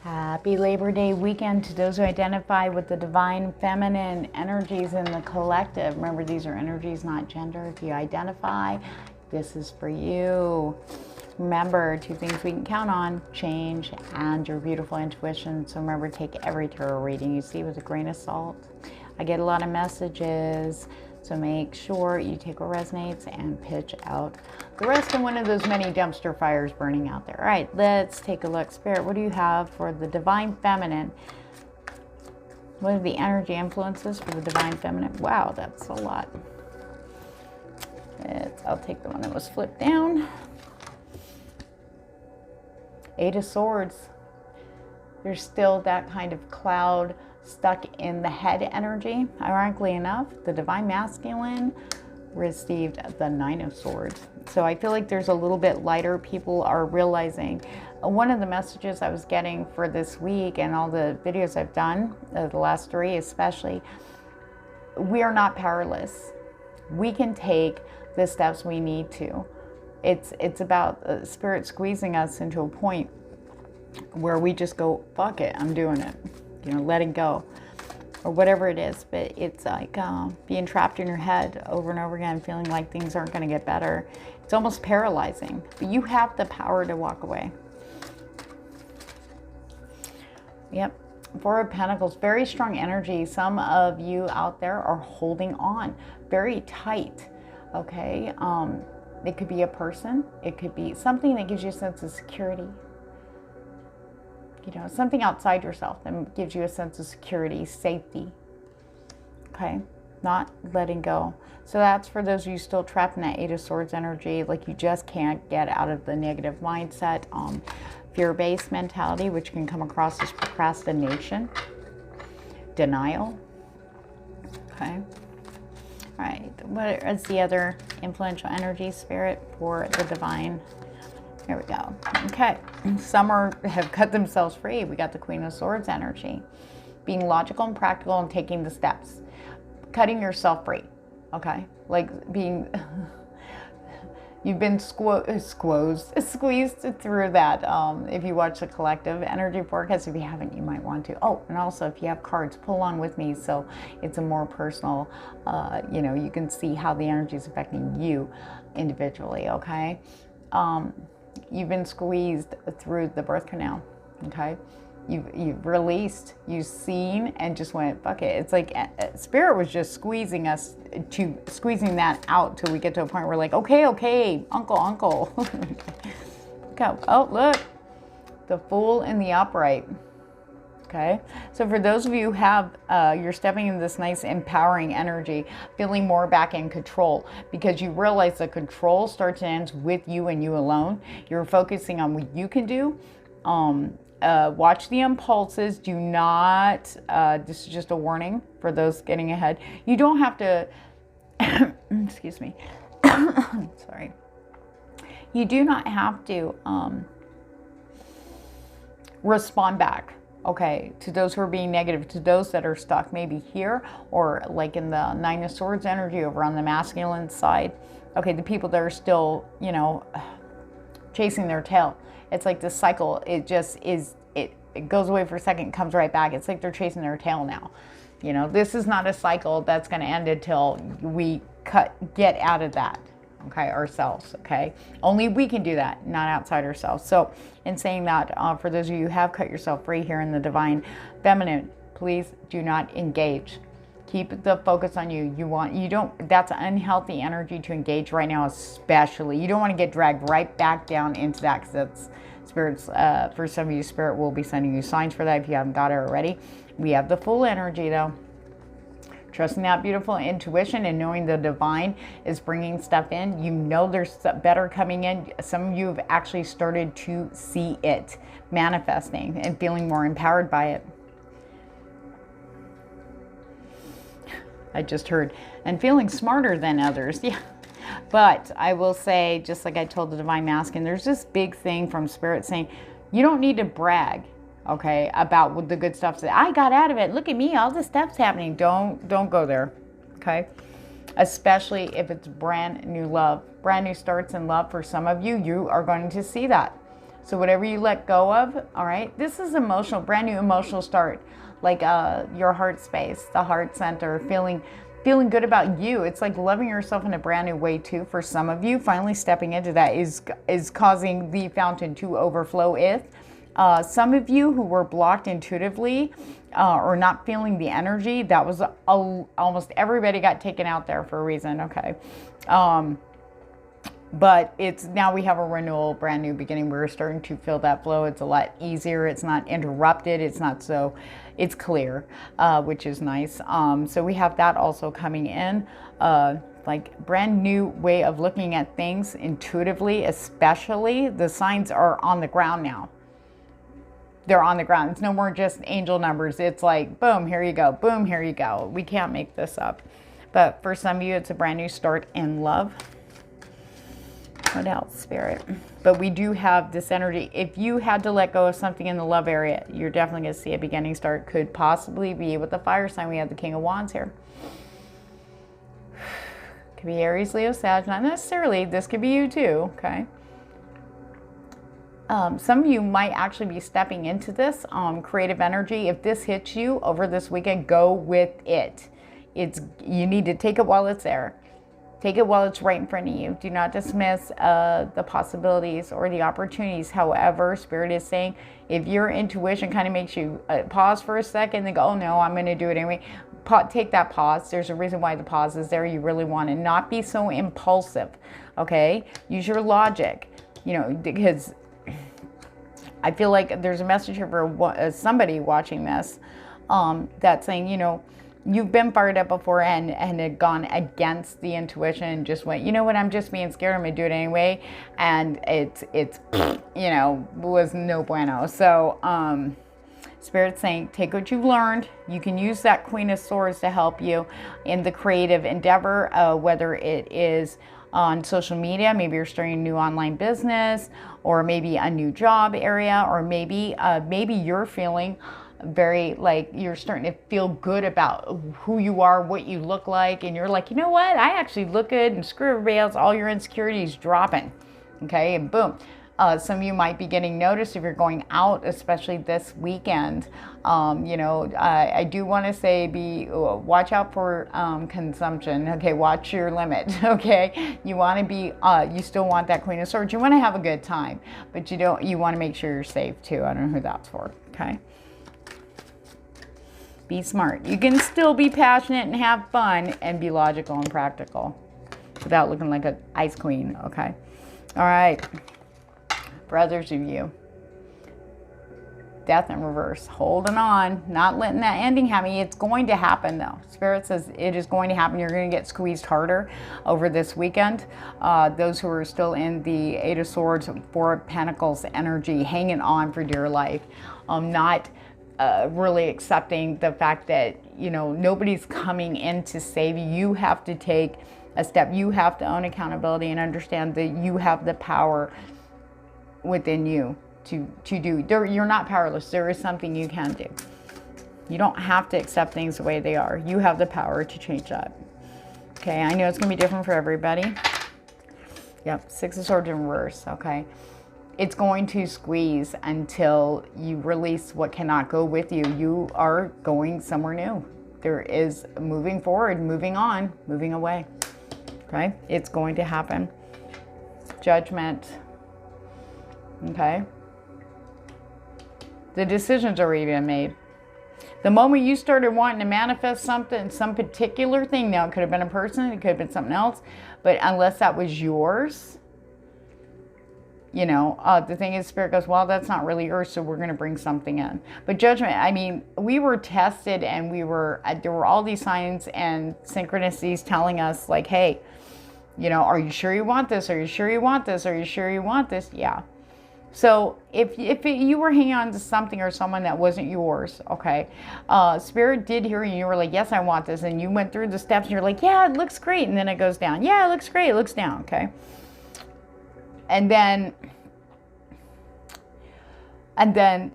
Happy Labor Day weekend to those who identify with the divine feminine energies in the collective. Remember, these are energies, not gender. If you identify, this is for you. Remember, two things we can count on: change and your beautiful intuition. So remember, take every tarot reading you see with a grain of salt. I get a lot of messages, so make sure you take what resonates and pitch out the rest in one of those many dumpster fires burning out there. All right, let's take a look. Spirit, what do you have for the divine feminine? What are the energy influences for the divine feminine? Wow, that's a lot. I'll take the one that was flipped down. Eight of Swords. There's still that kind of cloud stuck in the head energy. Ironically enough, the divine masculine received the Nine of Swords. So I feel like there's a little bit lighter. People are realizing. One of the messages I was getting for this week and all the videos I've done, the last three especially, we are not powerless. We can take the steps we need to. It's about Spirit squeezing us into a point where we just go, fuck it, I'm doing it. You know, letting go, or whatever it is. But it's like being trapped in your head over and over again, feeling like things aren't going to get better. It's almost paralyzing. But you have the power to walk away. Yep. Four of Pentacles, very strong energy. Some of you out there are holding on very tight. Okay. It could be a person. It could be something that gives you a sense of security. You know, something outside yourself that gives you a sense of security, safety. Okay, not letting go. So that's for those of you still trapped in that Eight of Swords energy, like you just can't get out of the negative mindset, fear-based mentality, which can come across as procrastination, denial. Okay. All right, what is the other influential energy, Spirit, for the divine? Here we go. Okay, some have cut themselves free. We got the Queen of Swords energy. Being logical and practical and taking the steps. Cutting yourself free, okay? Like being, you've been squeezed through that. If you watch the collective energy forecast, if you haven't, you might want to. Oh, and also if you have cards, pull along with me so it's a more personal, you know, you can see how the energy is affecting you individually, okay? You've been squeezed through the birth canal, okay? You've released, you've seen, and just went, fuck it. It's like Spirit was just squeezing that out till we get to a point where we're like, okay, uncle. Go. Oh, look, the Fool and the Upright. Okay, so for those of you who have, you're stepping into this nice empowering energy, feeling more back in control because you realize the control starts and ends with you and you alone. You're focusing on what you can do. Watch the impulses. Do not, this is just a warning for those getting ahead. You don't have to, excuse me, sorry. You do not have to respond back. Okay, to those who are being negative, to those that are stuck maybe here or like in the Nine of Swords energy over on the masculine side. Okay, the people that are still, you know, chasing their tail. It's like this cycle. It just is, it goes away for a second, comes right back. It's like they're chasing their tail now. You know, this is not a cycle that's going to end until we get out of that. Okay, ourselves, okay? Only we can do that, not outside ourselves. So in saying that, for those of you who have cut yourself free here in the divine feminine, please do not engage. Keep the focus on you. That's unhealthy energy to engage right now, especially. You don't want to get dragged right back down into that because that's Spirit's, for some of you, Spirit will be sending you signs for that if you haven't got it already. We have the Fool energy though. Trusting that beautiful intuition and knowing the divine is bringing stuff in. You know there's better coming in. Some of you have actually started to see it manifesting and feeling more empowered by it. I just heard, and feeling smarter than others. Yeah. But I will say, just like I told the divine masculine, there's this big thing from Spirit saying, you don't need to brag. Okay, about what the good stuff that I got out of it. Look at me, all the stuff's happening. Don't go there. Okay, especially if it's brand new love, brand new starts in love. For some of you, you are going to see that. So whatever you let go of, all right, this is emotional, brand new emotional start, like your heart space, the heart center, feeling good about you. It's like loving yourself in a brand new way too. For some of you, finally stepping into that is causing the fountain to overflow. Some of you who were blocked intuitively or not feeling the energy, that was almost everybody got taken out there for a reason, okay? But it's now we have a renewal, brand new beginning. We're starting to feel that flow. It's a lot easier. It's not interrupted. It's not so, it's clear, which is nice. So we have that also coming in, like brand new way of looking at things intuitively, especially the signs are on the ground now. They're on the ground. It's no more just angel numbers. It's like, boom, here you go. Boom, here you go. We can't make this up. But for some of you, it's a brand new start in love. What else, Spirit? But we do have this energy. If you had to let go of something in the love area, you're definitely going to see a beginning start. Could possibly be with the fire sign. We have the King of Wands here. Could be Aries, Leo, Sag. Not necessarily. This could be you too, okay? Some of you might actually be stepping into this creative energy. If this hits you over this weekend, go with it. You need to take it while it's there. Take it while it's right in front of you. Do not dismiss the possibilities or the opportunities. However, Spirit is saying, if your intuition kind of makes you pause for a second and go, oh no, I'm going to do it anyway. Take that pause. There's a reason why the pause is there. You really want to not be so impulsive, okay? Use your logic, because I feel like there's a message here for somebody watching this that's saying, you've been fired up before and had gone against the intuition and just went, you know what, I'm just being scared, I'm gonna do it anyway. And it's was no bueno. So Spirit's saying, take what you've learned. You can use that Queen of Swords to help you in the creative endeavor, whether it is on social media, maybe you're starting a new online business, or maybe a new job area, or maybe you're feeling very like you're starting to feel good about who you are, what you look like, and you're like, you know what, I actually look good, and screw everybody else, all your insecurities dropping, okay, and boom. Some of you might be getting noticed if you're going out, especially this weekend. I do want to say watch out for consumption. Okay, watch your limit. Okay, you want to be, you still want that Queen of Swords. You want to have a good time, but you want to make sure you're safe too. I don't know who that's for. Okay. Be smart. You can still be passionate and have fun and be logical and practical without looking like an ice queen. Okay. All right. For others of you, death in reverse, holding on, not letting that ending happen. It's going to happen though. Spirit says it is going to happen. You're going to get squeezed harder over this weekend. Those who are still in the Eight of Swords, Four of Pentacles energy, hanging on for dear life, not really accepting the fact that, nobody's coming in to save you. You have to take a step. You have to own accountability and understand that you have the power within you to do. You're not powerless. There is something you can do. You don't have to accept things the way they are. You have the power to change that. Okay, I know it's going to be different for everybody. Yep, Six of Swords in reverse, okay. It's going to squeeze until you release what cannot go with you. You are going somewhere new. There is moving forward, moving on, moving away. Okay, it's going to happen. Judgment. Okay. The decision's already been made. The moment you started wanting to manifest something, some particular thing, now it could have been a person, it could have been something else, but unless that was yours, the thing is, Spirit goes, well, that's not really yours, so we're going to bring something in. But judgment, I mean, we were tested, and there were all these signs and synchronicities telling us, like, hey, are you sure you want this? Are you sure you want this? Are you sure you want this? Yeah. So if you were hanging on to something or someone that wasn't yours, okay, Spirit did hear you, and you were like, yes, I want this, and you went through the steps, and you're like, yeah, it looks great, and then it goes down. Yeah, it looks great, it looks down, okay? And then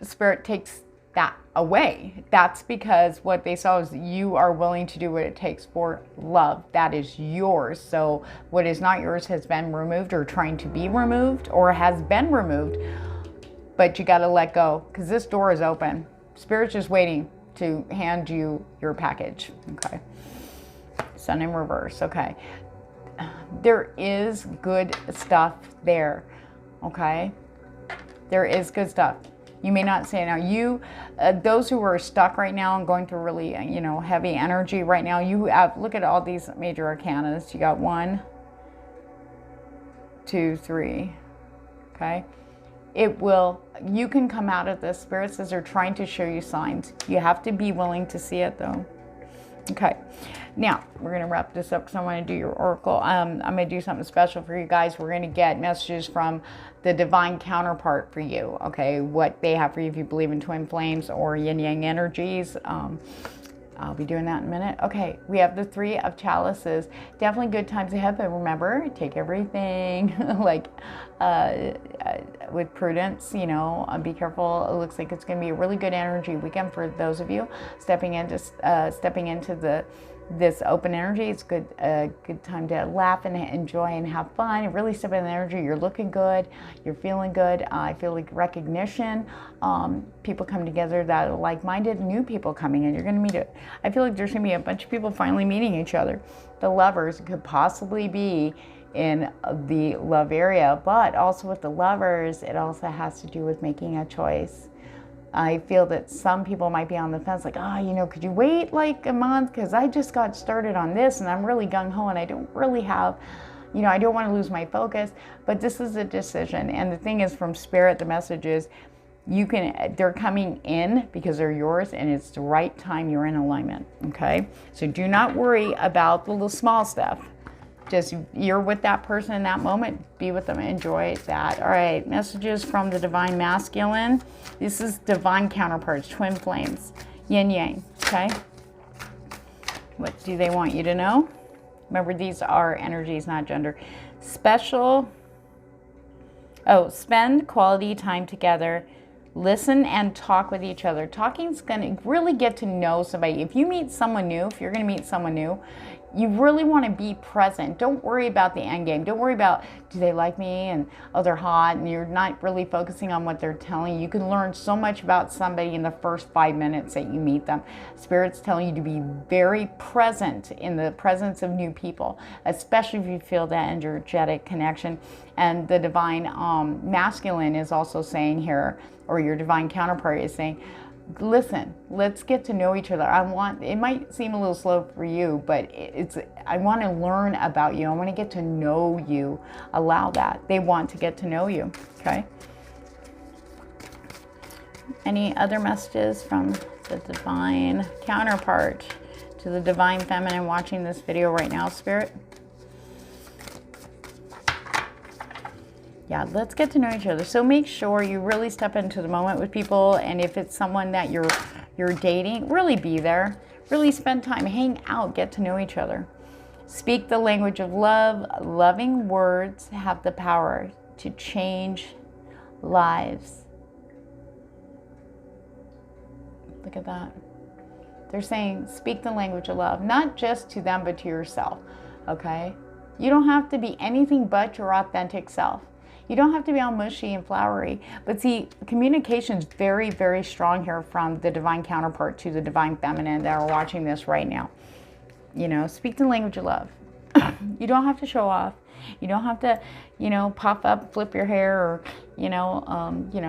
Spirit takes that away. That's because what they saw is you are willing to do what it takes for love. That is yours. So what is not yours has been removed, or trying to be removed, or has been removed. but you got to let go because this door is open. Spirit's just waiting to hand you your package. Okay. Sun in reverse. Okay. There is good stuff there. Okay. There is good stuff. You may not say it now. You, those who are stuck right now and going through really, heavy energy right now, you have, look at all these major arcanas. You got 1, 2, 3. Okay. You can come out of this. Spirit says they're trying to show you signs. You have to be willing to see it though. Okay. Now, we're going to wrap this up because I want to do your oracle. I'm going to do something special for you guys. We're going to get messages from the divine counterpart for you. Okay. What they have for you if you believe in twin flames or yin-yang energies. I'll be doing that in a minute. Okay, we have the 3 of chalices. Definitely good times ahead, but remember, take everything with prudence, be careful. It looks like it's going to be a really good energy weekend for those of you stepping into this open energy. It's a good time to laugh and enjoy and have fun and really step in the energy. You're looking good. You're feeling good. I feel like recognition. People come together that are like-minded, new people coming in. You're going to meet it. I feel like there's going to be a bunch of people finally meeting each other. The lovers could possibly be in the love area, but also with the lovers, it also has to do with making a choice. I feel that some people might be on the fence, like, could you wait like a month? Because I just got started on this and I'm really gung-ho and I don't really have, I don't want to lose my focus. But this is a decision. And the thing is, from Spirit, the message is they're coming in because they're yours and it's the right time. You're in alignment. Okay. So do not worry about the little small stuff. Just you're with that person in that moment. Be with them. Enjoy that. All right. Messages from the divine masculine. This is divine counterparts, twin flames, yin yang. Okay. What do they want you to know? Remember, these are energies, not gender. Spend quality time together. Listen and talk with each other. Talking is going to really get to know somebody. If you meet someone new, if you're going to meet someone new, you really want to be present. Don't worry about the end game. Don't worry about, do they like me? And, oh, they're hot. And you're not really focusing on what they're telling you. You can learn so much about somebody in the first 5 minutes that you meet them. Spirit's telling you to be very present in the presence of new people, especially if you feel that energetic connection. And the divine masculine is also saying here, or your divine counterpart is saying, listen, let's get to know each other. It might seem a little slow for you, but I want to learn about you. I want to get to know you. Allow that. They want to get to know you. Okay. Any other messages from the divine counterpart to the divine feminine watching this video right now, Spirit? Yeah, let's get to know each other. So make sure you really step into the moment with people. And if it's someone that you're dating, really be there. Really spend time, hang out, get to know each other. Speak the language of love. Loving words have the power to change lives. Look at that. They're saying, speak the language of love, not just to them, but to yourself. Okay? You don't have to be anything but your authentic self. You don't have to be all mushy and flowery. But see, communication is very, very strong here from the divine counterpart to the divine feminine that are watching this right now. Speak the language of love. You don't have to show off. You don't have to, puff up, flip your hair, or,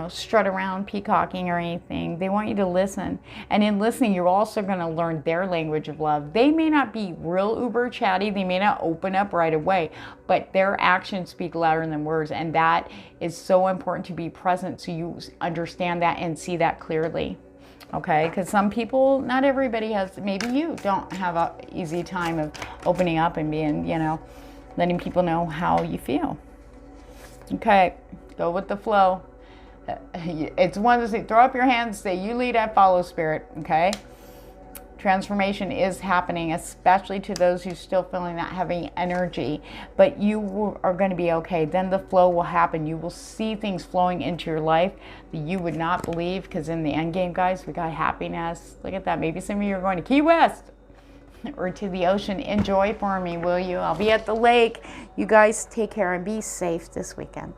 strut around peacocking or anything. They want you to listen. And in listening, you're also going to learn their language of love. They may not be real uber chatty. They may not open up right away, but their actions speak louder than words. And that is so important to be present so you understand that and see that clearly. Okay, because some people, not everybody has, maybe you don't have an easy time of opening up and being, letting people know how you feel. Okay, go with the flow. It's one to say, throw up your hands, say, you lead, I follow, Spirit. Okay, transformation is happening, especially to those who still feeling that heavy energy. But you are going to be okay. Then the flow will happen. You will see things flowing into your life that you would not believe. Because in the end game, guys, we got happiness. Look at that. Maybe some of you are going to Key West or to the ocean. Enjoy for me, will you? I'll be at the lake. You guys take care and be safe this weekend.